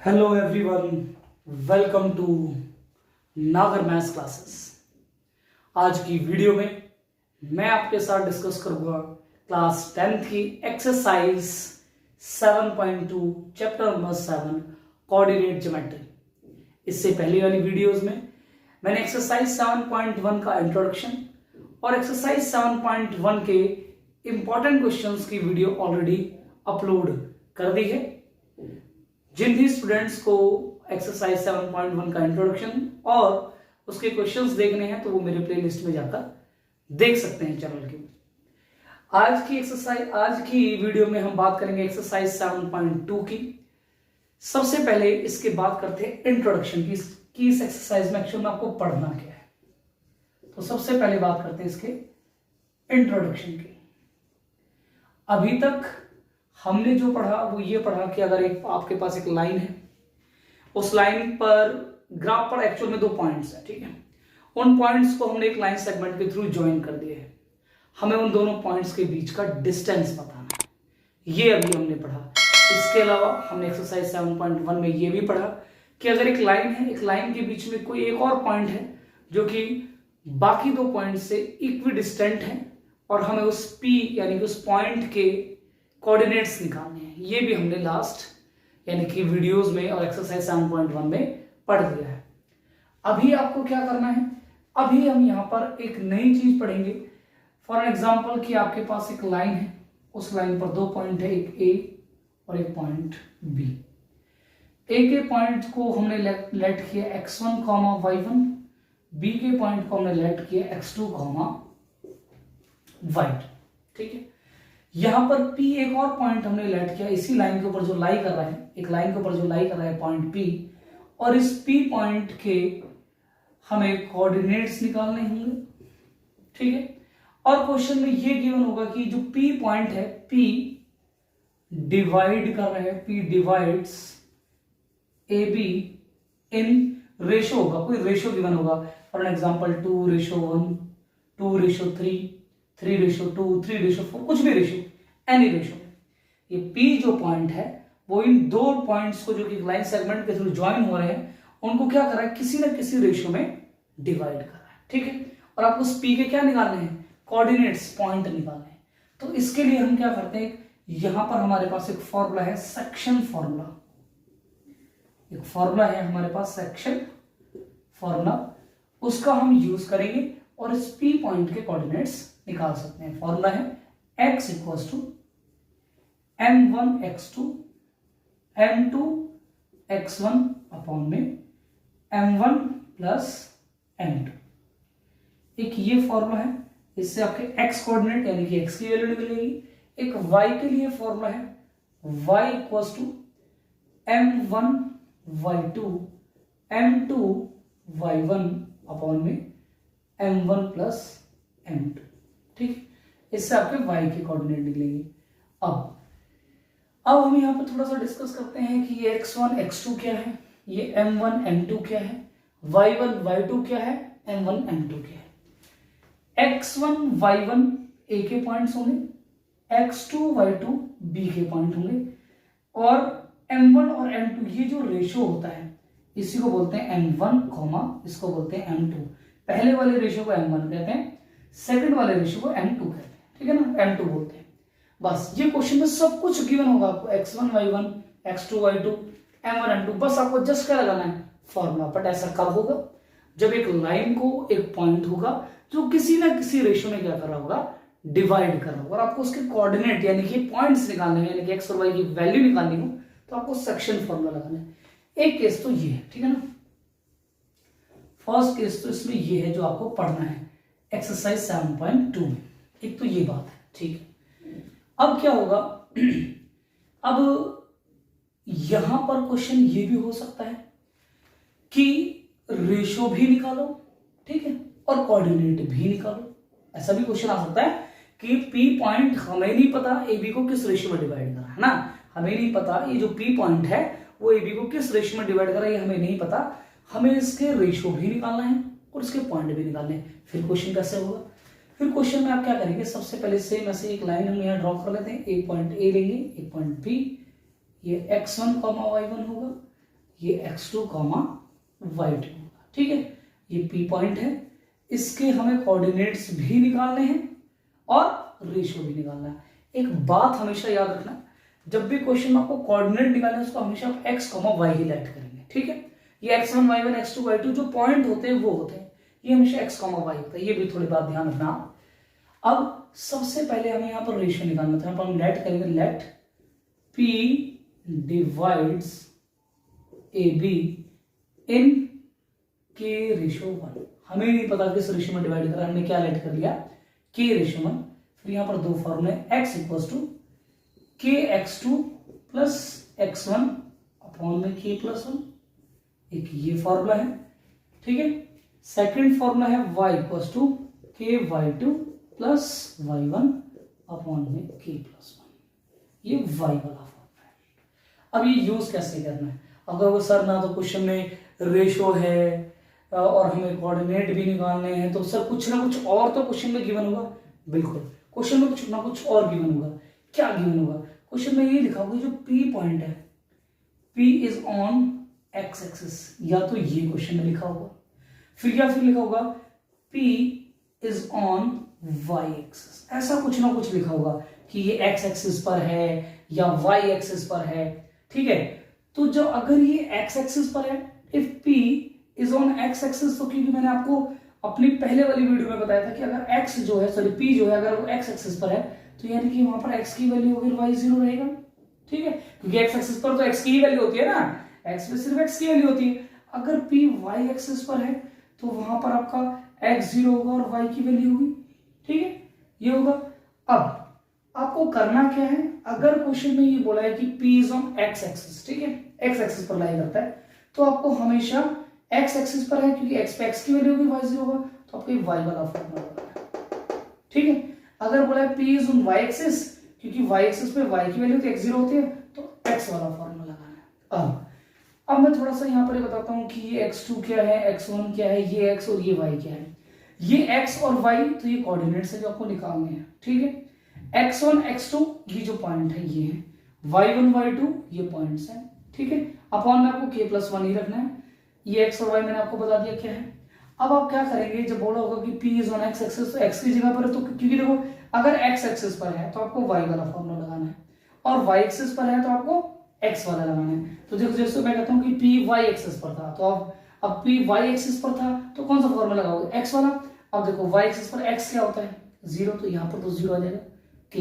Hello everyone, welcome to नागर maths classes. आज की वीडियो में मैं आपके साथ डिस्कस करूंगा क्लास 10th की exercise 7.2 chapter number 7 coordinate geometry. इससे पहले वाली वीडियोस में मैंने एक्सरसाइज 7.1 का इंट्रोडक्शन और एक्सरसाइज 7.1 के इंपॉर्टेंट क्वेश्चंस की वीडियो ऑलरेडी अपलोड कर दी है। जिन भी स्टूडेंट्स को एक्सरसाइज 7.1 का इंट्रोडक्शन और उसके क्वेश्चंस देखने हैं तो वो मेरे प्लेलिस्ट में जाकर देख सकते हैं चैनल के। आज की वीडियो में हम बात करेंगे एक्सरसाइज 7.2 की। सबसे पहले इसके बात करते हैं इंट्रोडक्शन की इस एक्सरसाइज में एक्चुअल में आपको पढ़ना क्या है। तो सबसे पहले बात करते हैं इसके इंट्रोडक्शन की। अभी तक हमने जो पढ़ा वो ये पढ़ा कि अगर आपके पास एक लाइन है, उस लाइन पर ग्राफ पर एक्चुअल में दो पॉइंट्स हैं, ठीक है। उन पॉइंट्स को हमने एक लाइन सेगमेंट के थ्रू ज्वाइन कर दिए हैं। हमें उन दोनों पॉइंट्स के बीच का डिस्टेंस बताना है, ये अभी हमने पढ़ा। इसके अलावा हमने एक्सरसाइज 7.1 में ये भी पढ़ा कि अगर एक लाइन है, एक लाइन के बीच में कोई एक और पॉइंट है जो कि बाकी दो पॉइंट से इक्वी डिस्टेंट है और हमें उस P यानी कि उस पॉइंट के कोऑर्डिनेट्स निकालने हैं। ये भी हमने लास्ट यानी कि वीडियोस में और एक्सरसाइज 7.1 में पढ़ दिया है। अभी आपको क्या करना है, अभी हम यहाँ पर एक नई चीज पढ़ेंगे। फॉर एग्जांपल कि आपके पास एक लाइन है, उस लाइन पर दो पॉइंट है, एक A और एक पॉइंट B। A के पॉइंट को हमने लेट किया x1, y1, B के पॉइंट को हमने लेट किया x2, y2, ठीक है। यहां पर P एक और पॉइंट हमने लेट किया इसी लाइन के ऊपर जो लाई कर रहा है, एक लाइन के ऊपर जो लाई कर रहा है पॉइंट P, और इस P पॉइंट के हमें कोऑर्डिनेट्स निकालने होंगे, ठीक है। और क्वेश्चन में ये गिवन होगा कि जो P पॉइंट है, P डिवाइड कर रहे हैं, P divides AB in ratio होगा, कोई रेशो गिवन होगा। फॉर एग्जांपल 2:1, 2:3, 3:2, 3:4, कुछ भी रेशो, एनी रेशो। ये P जो पॉइंट है वो इन दो पॉइंट्स को जो कि लाइन सेगमेंट के थ्रू ज्वाइन हो रहे हैं उनको क्या कर रहा है, किसी ना किसी रेशो में डिवाइड कर रहा है, ठीक है। और आपको उस P के क्या निकालने हैं, कोऑर्डिनेट्स, पॉइंट निकालने हैं। तो इसके लिए हम क्या करते हैं, यहां पर हमारे पास एक फॉर्मूला है, सेक्शन फॉर्मूला। एक फॉर्मूला है हमारे पास, सेक्शन फॉर्मूला, उसका हम यूज करेंगे और इस P पॉइंट के कोऑर्डिनेट्स निकाल सकते हैं। फॉर्मूला है x equals to m1x2 m2x1 upon में m1 प्लस m2। एक ये फॉर्मूला है, इससे आपके x कोऑर्डिनेट यानी कि x की वैल्यू निकलेगी। एक y के लिए फॉर्मूला है y equals to m1 y2 m2 y1 upon में m1 प्लस m2, ठीक। इससे आपके y के कोऑर्डिनेट निकलेंगे। अब हम यहां पर थोड़ा सा डिस्कस करते हैं कि ये x1 x2 क्या है, ये m1 m2 क्या है, y1 y2 क्या है, m1 m2 क्या है। x1 y1 a के पॉइंट्स होंगे, x2 y2 b के पॉइंट होंगे, और m1 और m2 ये जो रेशो होता है इसी को बोलते हैं m1, इसको बोलते हैं m2। पहले वाले रेशो को m1 कहते हैं, सेकंड वाले रेशो को m2 कहते हैं, ठीक है ना, m2 बोलते हैं। बस ये क्वेश्चन में सब कुछ गिवन होगा आपको, x1 y1 x2 y2 m1 m2, बस आपको जस्ट क्या लगाना है, फॉर्मूला। बट ऐसा कब होगा, जब एक लाइन को एक पॉइंट होगा जो किसी ना किसी रेशो में क्या कर रहा होगा, डिवाइड कर रहा होगा, और आपको उसके कोऑर्डिनेट यानी कि पॉइंट्स निकालने यानी कि x और y की वैल्यू निकालनी हो तो आपको सेक्शन फॉर्मूला लगाना है। एक केस तो ये है, ठीक है ना, फर्स्ट केस तो इसमें ये है जो आपको पढ़ना है एक्सरसाइज 7.2 में। एक तो ये बात है, ठीक है। अब क्या होगा, अब यहां पर क्वेश्चन ये भी हो सकता है कि रेशो भी निकालो, ठीक है, और कोऑर्डिनेट भी निकालो। ऐसा भी क्वेश्चन आ सकता है कि P पॉइंट हमें नहीं पता AB को किस रेशो में डिवाइड करा है ना, हमें नहीं पता ये जो P पॉइंट है वो AB को किस रेशो में डिवाइड करा है, ये हमें नहीं पता। हमें इसके रेशो भी निकालना है और इसके पॉइंट भी निकालने हैं। फिर क्वेश्चन कैसे होगा, फिर क्वेश्चन में आप क्या करेंगे, सबसे पहले सेम ऐसे एक लाइन हम यहाँ ड्रॉ कर लेते हैं, एक पॉइंट A लेंगे, एक पॉइंट B, ये x1, y1 होगा, ये x2, y2, ठीक है। ये P पॉइंट है, इसके हमें कोऑर्डिनेट्स भी निकालने हैं और रेशियो भी निकालना है। एक बात हमेशा याद रखना, जब भी क्वेश्चन में आपको कोऑर्डिनेट निकालना है उसको हमेशा आप x, y ही लेट करेंगे, ठीक है। ये x1, y1, x2, y2 जो पॉइंट होते हैं वो होते हैं, ये हमेशा x, y होता है। ये भी थोड़ी बात ध्यान रखना। अब सबसे पहले हमें यहाँ पर रेशियो निकालना था, हम लेट करेंगे, लेट P डिवाइड्स AB इन K रेशियो 1। हमें नहीं पता किस रेशियो में डिवाइड करा, हमने क्या लेट कर लिया, K रेशियो 1। फिर यहाँ पर दो फॉर्मूले, x equals to kx2 plus x1 upon में k प्लस 1, एक ये फॉर्मूला है, ठीक है। सेकंड फॉर्मूला है y equals to ky2 plus y1 upon में k प्लस 1, ये y वाला फॉर्मूला है। अब ये यूज कैसे करना है, अगर वो सर ना तो क्वेश्चन में रेशो है और हमें कोऑर्डिनेट भी निकालने हैं, तो सर कुछ ना कुछ और तो क्वेश्चन में गिवन होगा। बिल्कुल, क्वेश्चन में कुछ ना कुछ और गिवन होगा। क्या गिवन होगा, क्वेश्चन में ये लिखा होगा जो P पॉइंट है, P is on x axis, या तो ये क्वेश्चन में लिखा होगा, फिर लिखा होगा P is on y axis, ऐसा कुछ ना कुछ लिखा होगा कि ये x एक्सिस पर है या y एक्सिस पर है, ठीक है। तो जब अगर ये x एक्सिस पर है, if P is on x axis, तो क्योंकि मैंने आपको अपनी पहले वाली वीडियो में बताया था कि अगर x जो है, सॉरी P जो है, अगर वो x एक्सिस पर है तो यानी कि वहां पर x की वैल्यू होगी, y 0 रहेगा, ठीक है, क्योंकि x एक्सिस पर तो x की ही वैल्यू होती है ना, x पे सिर्फ x की वैल्यू होती है। अगर P y एक्सिस पर है तो वहां पर आपका x 0 होगा और y की वैल्यू होगी, ठीक है, ये होगा। अब आपको करना क्या है, अगर क्वेश्चन में ये बोला है कि P is on x axis, ठीक है, x एक्सिस पर लाई करता है, तो आपको हमेशा x एक्सिस पर है, क्योंकि x पे x की वैल्यू होगी, y 0 होगा, तो आपको y वाला फॉर्मूला लगाना है, ठीक है। अगर बोला है P is on y axis, क्योंकि y एक्सिस पे y की वैल्यू तो x 0 होती है, तो x वाला फॉर्मूला लगाना है। अब मैं थोड़ा सा यहाँ पर बताता हूँ कि ये x2 क्या है, x1 क्या है, ये x और ये y क्या है। ये x और y तो ये कोऑर्डिनेट्स है जो आपको निकालने हैं, ठीक है। x1 x2 ये जो पॉइंट है ये है, y1 y2 ये पॉइंट्स हैं, ठीक है। अपॉन में आपको k प्लस 1 ही रखना है, ये x और y मैंने आपको बता दिया क्या है। अब आप क्या करेंगे, जब बोला होगा कि P is on x axis, तो x की जगह पर है, तो क्योंकि देखो अगर x एक्सिस पर है तो आपको y वाला फॉर्मूला लगाना है, और y एक्सिस पर है तो आपको x वाला लगाना है। तो देखो जैसे मैं कहता हूँ कि P y एक्सिस पर था, तो अब P y एक्सिस पर था तो कौन सा फॉर्मूला लगाओगे, x वाला। अब देखो y एक्सिस पर x क्या होता है, 0, तो यहाँ पर तो 0 आ जाएगा। k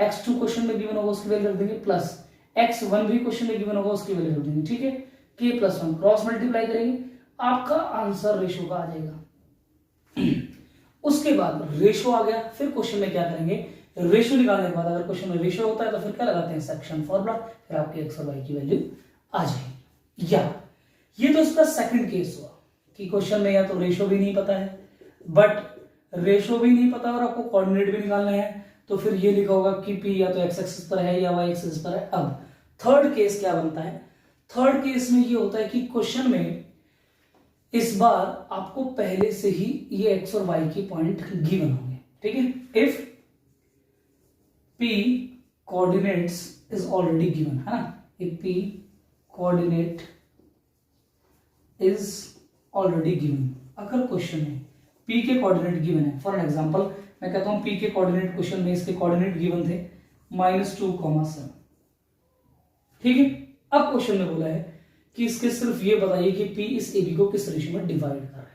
x2 क्वेश्चन में गिवन होगा उसकी वैल्यू रख देंगे, प्लस x1 भी क्वेश्चन में गिवन होगा उसकी वैल्यू रख देंगे, ठीक है। k प्लस 1 क्रॉस मल्टीप्लाई करेंगे, आपका आंसर रेशो का आ जाएगा। उसके बाद रेशो आ गया, फिर क्वेश्चन में क्या करेंगे, रेशो निकालने के बाद अगर क्वेश्चन में रेशो होता है तो फिर क्या लगाते हैं, सेक्शन फॉर्मूला, फिर आपके x और y की वैल्यू आ जाएगी। या ये तो इसका सेकंड केस हुआ कि क्वेश्चन में या तो रेशो भी नहीं पता है, बट रेशो भी नहीं पता और आपको कोऑर्डिनेट भी निकालना है, तो फिर ये लिखा होगा कि P या तो x एक्सिस पर है या y एक्सिस पर है। अब थर्ड केस क्या बनता है, थर्ड केस में ये होता है कि क्वेश्चन में इस बार आपको पहले से ही ये x और y की पॉइंट गिवन होंगे, ठीक है। If P coordinates is already given, है ना, if P coordinate is already given, अगर क्वेश्चन में P के कोऑर्डिनेट गिवन है, फॉर एग्जांपल मैं कहता हूं P के कोऑर्डिनेट, क्वेश्चन में इसके कोऑर्डिनेट गिवन थे -2,7, ठीक है। अब क्वेश्चन में बोला है कि इसके सिर्फ ये बताइए कि P इस AB को किस रेशियो में डिवाइड कर रहा है।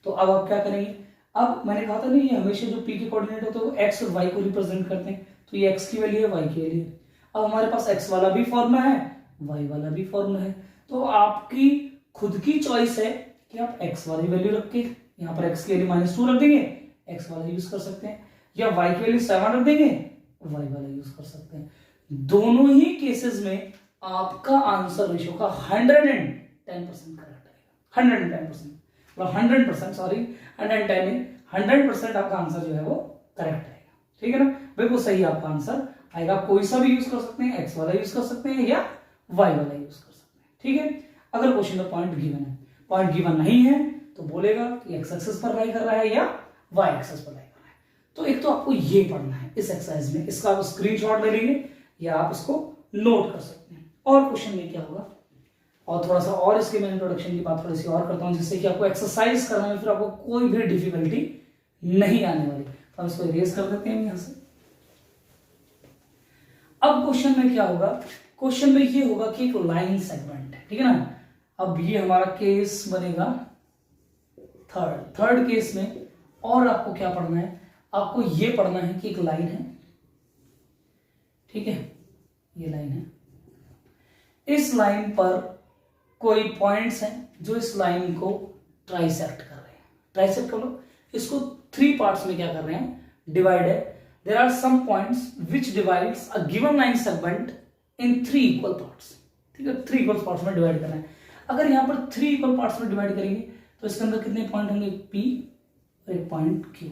तो अब आप क्या करेंगे, अब मैंने कहा था नहीं, ये हमेशा जो P के कोऑर्डिनेट होते हैं वो x और y को रिप्रेजेंट करते हैं, तो ये x की वैल्यू है, y की वैल्यू है। अब हमारे पास x वाला भी फॉर्मूला है, y वाला भी फॉर्मूला है, तो आपकी खुद की चॉइस है कि आप x वाली वैल्यू रख के यहाँ पर x की वैल्यू -2 रख देंगे, x वाला यूज कर सकते हैं, या y की वैल्यू 7 रख देंगे, y वाला यूज कर सकते हैं। दोनों ही केसेस में आपका आंसर रेशियो का 110% करेक्ट आएगा, 110%, सॉरी 110 में 100% आपका आंसर जो है वो करेक्ट आएगा, ठीक है ना, बिल्कुल सही आपका आंसर आएगा। कोई सा भी यूज कर सकते हैं, x वाला यूज कर सकते हैं या y वाला यूज कर सकते हैं, ठीक है। अगर क्वेश्चन में पॉइंट गिवन है, पॉइंट गिवन नहीं है तो बोलेगा कि x एक्सिस पर लाई कर रहा है या y एक्सिस पर लाई कर रहा है। तो एक तो आपको ये पढ़ना है इस एक्सरसाइज में, इसका आप स्क्रीनशॉट ले लेंगे या आप इसको नोट कर सकते हैं। और क्वेश्चन में क्या होगा, और थोड़ा सा और इसके मैं इंट्रोडक्शन की बात थोड़ी सी और करता हूँ, जिससे कि आपको एक्सरसाइज करने में फिर आपको कोई भी डिफिकल्टी नहीं आने वाली। तो हम इसको इरेज कर देते हैं यहां से। अब क्वेश्चन में क्या होगा, क्वेश्चन में ये होगा कि एक लाइन सेगमेंट है, ठीक है ना। अब ये हमारा केस बनेगा थर्ड केस में, और आपको क्या पढ़ना है, आपको ये पढ़ना है कि एक लाइन है, ठीक है, ये लाइन है, इस लाइन पर कोई पॉइंट्स हैं जो इस लाइन को ट्राइसेक्ट कर रहे हैं। ट्राइसेक्ट कर लो, इसको 3 पार्ट्स में क्या कर रहे हैं, डिवाइड है। There are some points which divides a given line segment in 3 equal parts, ठीक है, 3 इक्वल पार्ट्स में डिवाइड करना है। अगर यहां पर 3 इक्वल पार्ट्स में डिवाइड करेंगे तो इसके अंदर कितने पॉइंट होंगे, P और एक पॉइंट Q,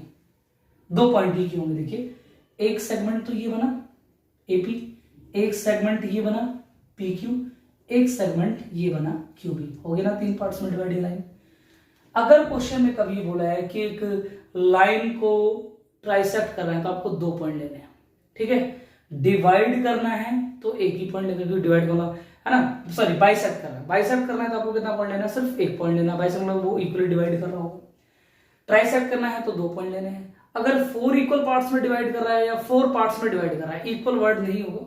2 पॉइंट ही होंगे। देखिए, एक सेगमेंट तो ये बना AP, एक सेगमेंट ये बना PQ, एक सेगमेंट ये बना QB, हो गया ना 3 पार्ट्स में डिवाइड लाइन। अगर क्वेश्चन में कभी बोला है कि एक लाइन को ट्राइसेक्ट करना है तो आपको 2 पॉइंट लेने हैं, ठीक है। डिवाइड करना है तो एक ही पॉइंट लेकर, डिवाइड करना है ना, सॉरी बाइसेक्ट करना है, बाइसेक्ट करना है तो आपको कितना पॉइंट लेना है, सिर्फ 1 पॉइंट लेना। बाइसेक्ट मतलब वो इक्वली डिवाइड कर रहा होगा। ट्राइसेक्ट करना है तो 2 पॉइंट लेने हैं। अगर 4 इक्वल पार्ट्स में डिवाइड कर रहा है या 4 पार्ट्स में डिवाइड कर रहा है, इक्वल वर्ड नहीं होगा,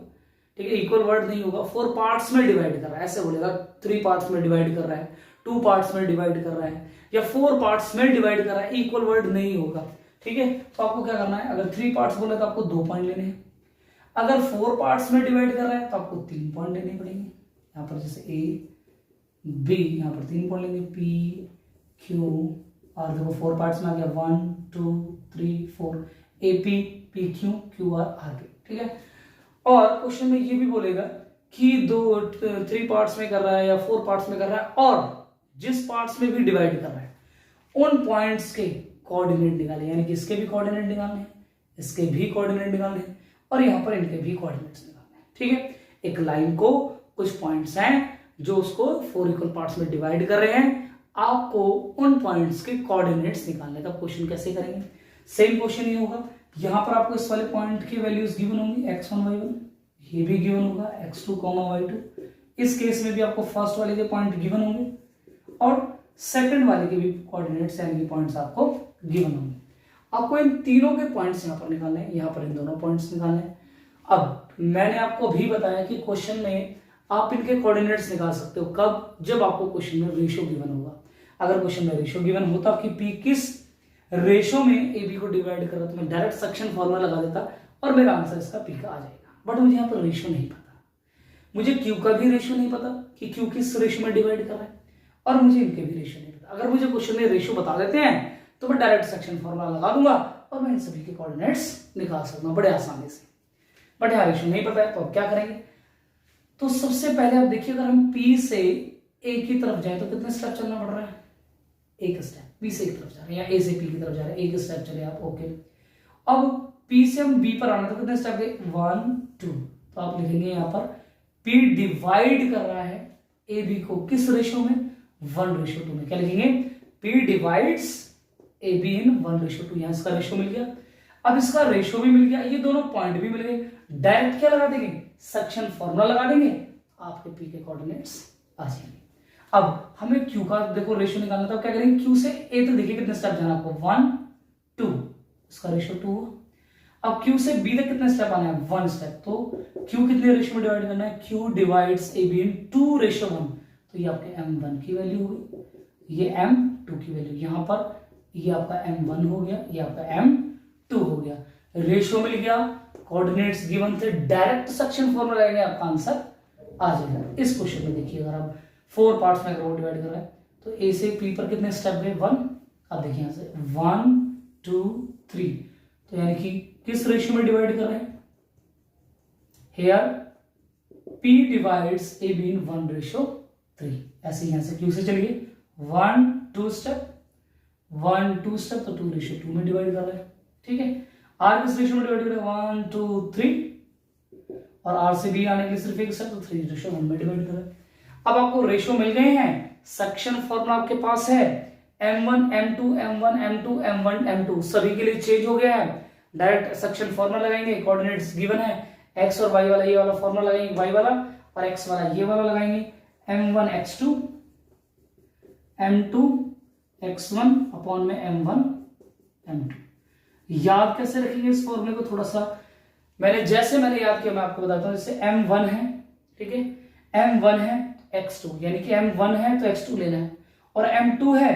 ठीक है, इक्वल वर्ड नहीं होगा, 4 पार्ट्स में डिवाइड कर रहा है ऐसे बोलेगा, 3 पार्ट्स में डिवाइड कर रहा है, 2 पार्ट्स में डिवाइड कर रहा है, या 4 पार्ट्स में डिवाइड कर रहा है, इक्वल वर्ड नहीं होगा, ठीक है। तो आपको क्या करना है, अगर 3 पार्ट्स बोले तो आपको 2 पॉइंट लेने हैं। अगर 4 पार्ट्स में डिवाइड कर रहा है तो आपको 3 पॉइंट लेने पड़ेंगे। यहाँ पर जैसे A B, यहाँ पर 3 पॉइंट लेंगे, P Q, और देखो 4 पार्ट्स में आ गया 1 2 3 4, AP PQ QR आगे, ठीक है। और क्वेश्चन में ये भी बोलेगा कि 3 पार्ट्स में कर रहा है या 4 पार्ट्स में कर रहा है, और जिस पार्ट्स में भी डिवाइड कर रहा है उन पॉइंट्स के कोऑर्डिनेट निकाले, यानी कि इसके भी कोऑर्डिनेट निकालने हैं, इसके भी कोऑर्डिनेट निकालने हैं, और यहां पर इनके भी कोऑर्डिनेट्स निकालने हैं, ठीक है। एक लाइन को कुछ पॉइंट्स हैं जो उसको 4 इक्वल पार्ट्स में डिवाइड कर रहे हैं, आपको उन पॉइंट्स के कोऑर्डिनेट्स निकालने का क्वेश्चन कैसे करेंगे, सेम क्वेश्चन ये होगा। यहां पर आपको इस वाले पॉइंट की वैल्यूज गिवन होंगी, x1 y1, ये भी गिवन होगा x2, y2। इस केस में भी आपको फर्स्ट वाले के पॉइंट गिवन होंगे और सेकंड वाले के भी कोऑर्डिनेट्स यानी कि पॉइंट्स आपको गिवन होंगे। आपको इन तीनों के पॉइंट्स यहां पर निकालने हैं, यहां पर इन दोनों पॉइंट्स निकालने हैं। अब मैंने आपको भी बताया कि क्वेश्चन में आप इनके कोऑर्डिनेट्स निकाल सकते हो, कब, जब आपको क्वेश्चन में रेशियो गिवन होगा। अगर क्वेश्चन में रेशियो गिवन होता कि P किस रेशो में AB को डिवाइड कर रहा तो मैं डायरेक्ट सेक्शन फॉर्मूला लगा देता और मेरा आंसर इसका P का आ जाएगा। बट मुझे यहाँ पर रेशो नहीं पता, मुझे Q का भी रेशो नहीं पता कि Q किस रेशो में डिवाइड कर रहा है, और मुझे इनके भी रेशो नहीं पता। अगर मुझे क्वेश्चन में रेशो बता देते हैं तो मैं डायरेक्ट सेक्शन फॉर्मूला लगा दूंगा और मैं इन सभी के कोऑर्डिनेट्स निकाल सकता हूँ बड़े आसानी से। बट यहाँ रेशो नहीं पता है तो अब क्या करेंगे, तो सबसे पहले आप देखिए, अगर हम P से A की तरफ जाए तो कितने स्टेप चलना पड़ रहा है, एक स्टेप। P से एक तरफ जा रहे हैं या A से P की तरफ जा रहे हैं, एक स्टेप चले आप, ओके। अब P से हम B पर आना तो कितने स्टेप गए, 1 2, तो आप लिखेंगे यहाँ पर P डिवाइड कर रहा है AB को किस रेशो में, 1:2 में। क्या लिखेंगे, P डिवाइड्स AB इन 1:2। यहाँ इसका रेशो मिल गया। अब इसका रेशो भी मिल गया, ये दोनों पॉइंट भी मिल गए। डायरेक्ट क्या लगा देंगे, सेक्शन फॉर्मूला लगा देंगे, आपके P के कोऑर्डिनेट्स आ जाएंगे। अब हमें Q का देखो रेशो निकालना था, क्या करेंगे, Q से A तो देखिए कितने स्टेप जाना आपको, 1 2, इसका रेशो 2। अब Q से B तक कितने स्टेप आना है, 1 स्टेप। तो Q कितने रेशो में डिवाइड करना है, Q डिवाइड्स AB इन 2:1, तो ये आपके M1 की वैल्यू हुई, ये M2 की वैल्यू, यहां पर ये आपका M1 हो गया, ये आपका M2 हो गया। रेशो मिल गया, कोऑर्डिनेट्स गिवन थे, डायरेक्ट सेक्शन फॉर्मूला लगाएंगे, आपका आंसर आ जाएगा। इस क्वेश्चन में देखिए, अगर आप 4 पार्ट्स में अगर डिवाइड कर रहा है तो A से P पर कितने स्टेप गए, 1। अब देखिए यहां से 1 2 3, तो यानी कि किस रेशियो में डिवाइड कर रहे हैं, हेयर P डिवाइड्स AB इन 1:3। ऐसे यहां से Q से चलिए 1 2 स्टेप 1 2 स्टेप, तो 2:2 में डिवाइड कर रहे हैं, ठीक है। R किस रेशियो में डिवाइड कर रहे हैं, 1 2 3, और R से B आने के लिए सिर्फ एक स्टेप, तो 3:1 में डिवाइड कर रहे हैं। अब आपको रेशो मिल गए हैं, सेक्शन फॉर्मूला आपके पास है, M1 M2 M1 M2 M1 M2 सभी के लिए चेंज हो गया है। डायरेक्ट सेक्शन फॉर्मूला लगाएंगे, कोऑर्डिनेट्स गिवन है, x और y वाला ये वाला फॉर्मूला लगाएंगे, y वाला, और x वाला ये वाला लगाएंगे, m1 x2 m2 x1 upon में m1 m2। याद कैसे रखेंगे इस फॉर्मूले को? थोड़ा सा मैंने याद किया, मैं आपको बताता हूं। जैसे m1 है, ठीक है, m1 है x2, यानी कि m1 है तो x2 लेना है, और m2 है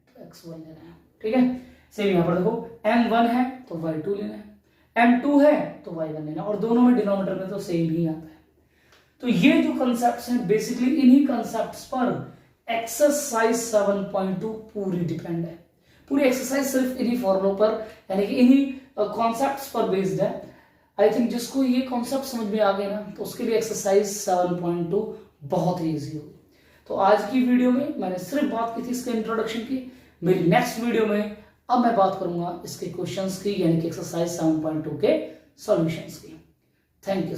तो x1 लेना है, ठीक है। सेम यहां पर देखो, m1 है तो y2 लेना है, m2 है तो y1 लेना है, और दोनों में डिनोमिनेटर में तो सेम ही आता है। तो ये जो कॉन्सेप्ट्स हैं बेसिकली इन्हीं कॉन्सेप्ट्स पर एक्सरसाइज 7.2 पूरी डिपेंड है। पूरी एक्सरसाइज सिर्फ इन्हीं फॉर्मुलों पर, यानी कि इन्हीं कॉन्सेप्ट्स पर बेस्ड है। आई थिंक जिसको ये कॉन्सेप्ट समझ में आ गए ना, तो उसके लिए एक्सरसाइज 7.2 बहुत ही ईजी होगी। तो आज की वीडियो में मैंने सिर्फ बात की थी इसके इंट्रोडक्शन की। मेरी नेक्स्ट वीडियो में अब मैं बात करूंगा इसके क्वेश्चंस की, यानी कि एक्सरसाइज 7.2 के सॉल्यूशंस की। Thank you.